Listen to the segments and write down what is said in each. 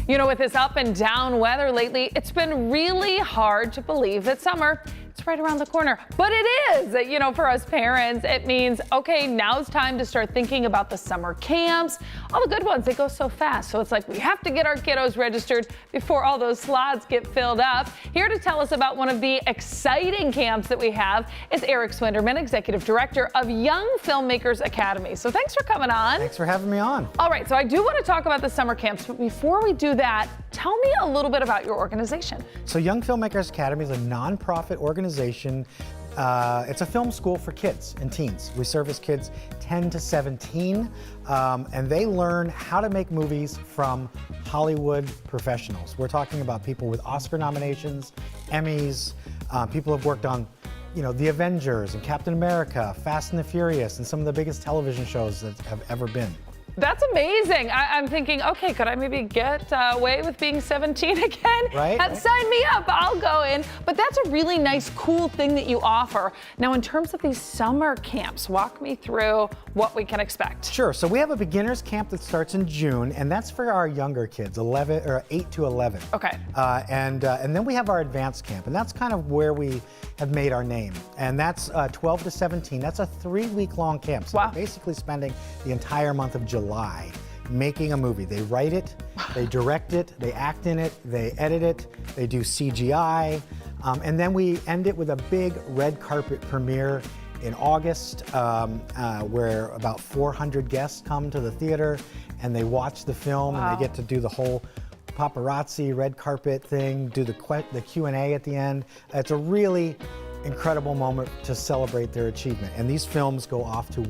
You know, with this up and down weather lately, it's been really hard to believe that summer is right around the corner. But it is, you know, for us parents, it means, okay, now's time to start thinking about the summer camps. All the good ones, they go so fast. So it's like we have to get our kiddos registered before all those slots get filled up. Here to tell us about one of the exciting camps that we have is Eric Swinderman, Executive Director of Young Filmmakers Academy. So thanks for coming on. Thanks for having me on. All right, so I do want to talk about the summer camps, but before we do that, tell me a little bit about your organization. So Young Filmmakers Academy is a nonprofit organization. It's a film school for kids and teens. We service kids 10 to 17, and they learn how to make movies from Hollywood professionals. We're talking about people with Oscar nominations, Emmys, people who have worked on, you know, The Avengers and Captain America, Fast and the Furious, and some of the biggest television shows that have ever been. That's amazing. I'm thinking, okay, could I maybe get away with being 17 again? Right. Sign me up, I'll go in. But that's a really nice, cool thing that you offer. Now, in terms of these summer camps, walk me through what we can expect. Sure, so we have a beginners camp that starts in June, and that's for our younger kids, 8 to 11. Okay. And then we have our advanced camp, and that's kind of where we have made our name. And that's 12 to 17. That's a 3-week-long camp. So wow. We're basically spending the entire month of July making a movie. They write it, they direct it, they act in it, they edit it, they do CGI, and then we end it with a big red carpet premiere in August, where about 400 guests come to the theater and they watch the film. Wow. And they get to do the whole paparazzi red carpet thing, do the Q&A at the end. It's a really incredible moment to celebrate their achievement. And these films go off to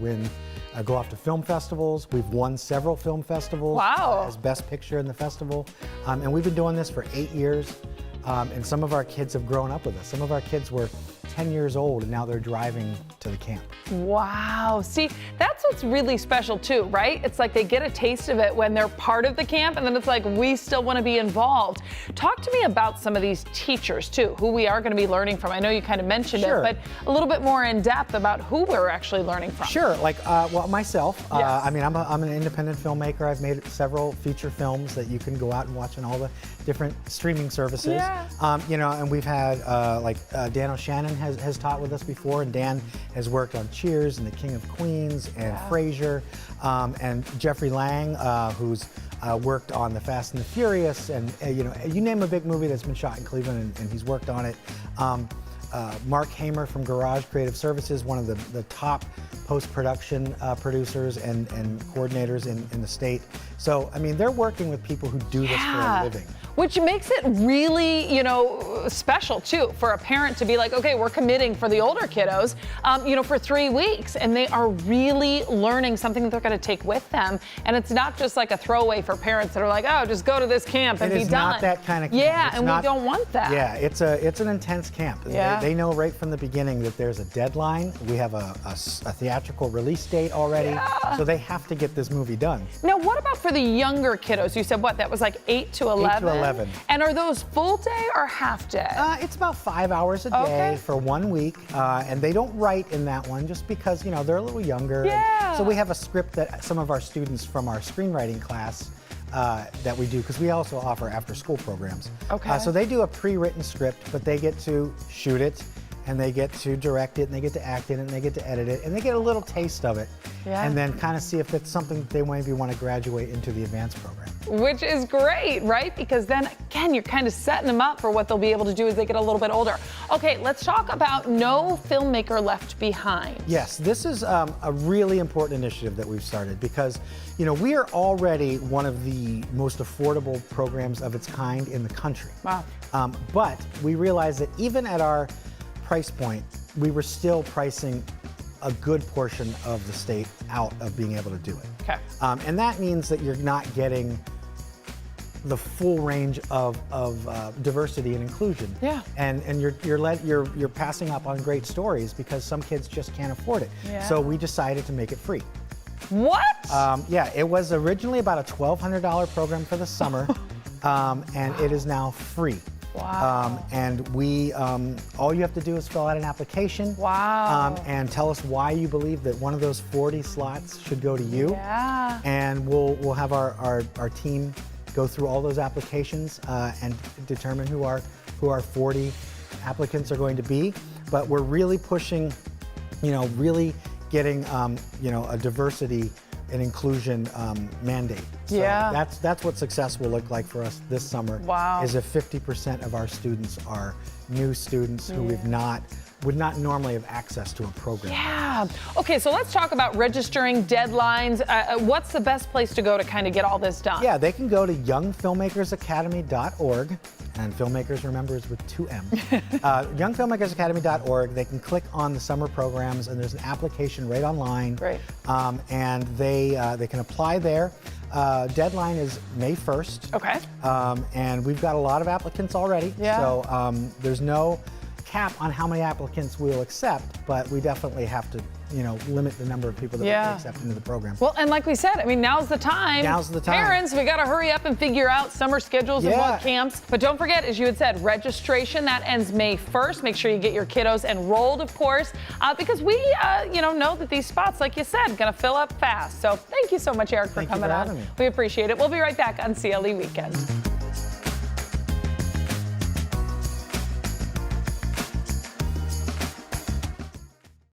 film festivals. We've won several film festivals. Wow. As Best Picture in the festival. And we've been doing this for 8 years. And some of our kids have grown up with us. Some of our kids were 10 years old and now they're driving to the camp. Wow. See, that's what's really special too, right? It's like they get a taste of it when they're part of the camp, and then it's like, we still want to be involved. Talk to me about some of these teachers too, who we are going to be learning from. I know you kind of mentioned Sure. it, but a little bit more in depth about who we're actually learning from. Sure, like, well, myself, Yes. I mean, I'm an independent filmmaker. I've made several feature films that you can go out and watch on all the different streaming services. Yeah. You know, and we've had, Dan O'Shannon has taught with us before, and Dan has worked on Cheers and The King of Queens and Frasier, and Jeffrey Lang, who's worked on The Fast and the Furious, and you know, you name a big movie that's been shot in Cleveland, and he's worked on it. Mark Hamer from Garage Creative Services, one of the top post-production producers and coordinators in the state. So, I mean, they're working with people who do this for a living. Which makes it really, you know, special too for a parent to be like, okay, we're committing for the older kiddos, you know, for 3 weeks, and they are really learning something that they're going to take with them. And it's not just like a throwaway for parents that are like, oh, just go to this camp and be done. It is not that kind of camp. Yeah, it's and not, we don't want that. Yeah, it's an intense camp. Yeah. They know right from the beginning that there's a deadline. We have a theatrical release date already, so they have to get this movie done. Now, what about for the younger kiddos? You said what? That was like 8 to 11? 8 to 11. And are those full day or half day? It's about 5 hours a day for 1 week, and they don't write in that one just because, you know, they're a little younger. Yeah. So we have a script that some of our students from our screenwriting class that we do, because we also offer after-school programs. Okay. So they do a pre-written script, but they get to shoot it, and they get to direct it, and they get to act in it, and they get to edit it, and they get a little taste of it, and then kind of see if it's something that they maybe want to graduate into the advanced program. Which is great, right? Because then, again, you're kind of setting them up for what they'll be able to do as they get a little bit older. Okay, let's talk about No Filmmaker Left Behind. Yes, this is a really important initiative that we've started because, you know, we are already one of the most affordable programs of its kind in the country. Wow. But we realized that even at our price point, we were still pricing a good portion of the state out of being able to do it. Okay. And that means that you're not getting the full range of diversity and inclusion. Yeah. And you're passing up on great stories because some kids just can't afford it. Yeah. So we decided to make it free. What? Yeah, it was originally about a $1,200 program for the summer, and it is now free. Wow. And we, all you have to do is fill out an application. Wow. And tell us why you believe that one of those 40 slots should go to you. Yeah. And we'll have our team go through all those applications and determine who our 40 applicants are going to be. But we're really pushing, really getting, a diversity and inclusion mandate. So Yeah. that's what success will look like for us this summer. Wow. Is if 50% of our students are new students who would not normally have access to a program. Yeah. Okay, so let's talk about registering, deadlines. What's the best place to go to kind of get all this done? Yeah, they can go to youngfilmmakersacademy.org. And Filmmakers, remember, is with 2 M's. Youngfilmmakersacademy.org. They can click on the summer programs, and there's an application right online. Great. And they can apply there. Deadline is May 1st. Okay. And we've got a lot of applicants already. Yeah. So there's no cap on how many applicants we'll accept, but we definitely have to, limit the number of people that we can accept into the program. Well, and like we said, I mean, now's the time. Now's the time. Parents, we got to hurry up and figure out summer schedules and what camps. But don't forget, as you had said, registration, that ends May 1st. Make sure you get your kiddos enrolled, of course, because we, know that these spots, like you said, going to fill up fast. So thank you so much, Eric, for coming on. Having me. We appreciate it. We'll be right back on CLE Weekend.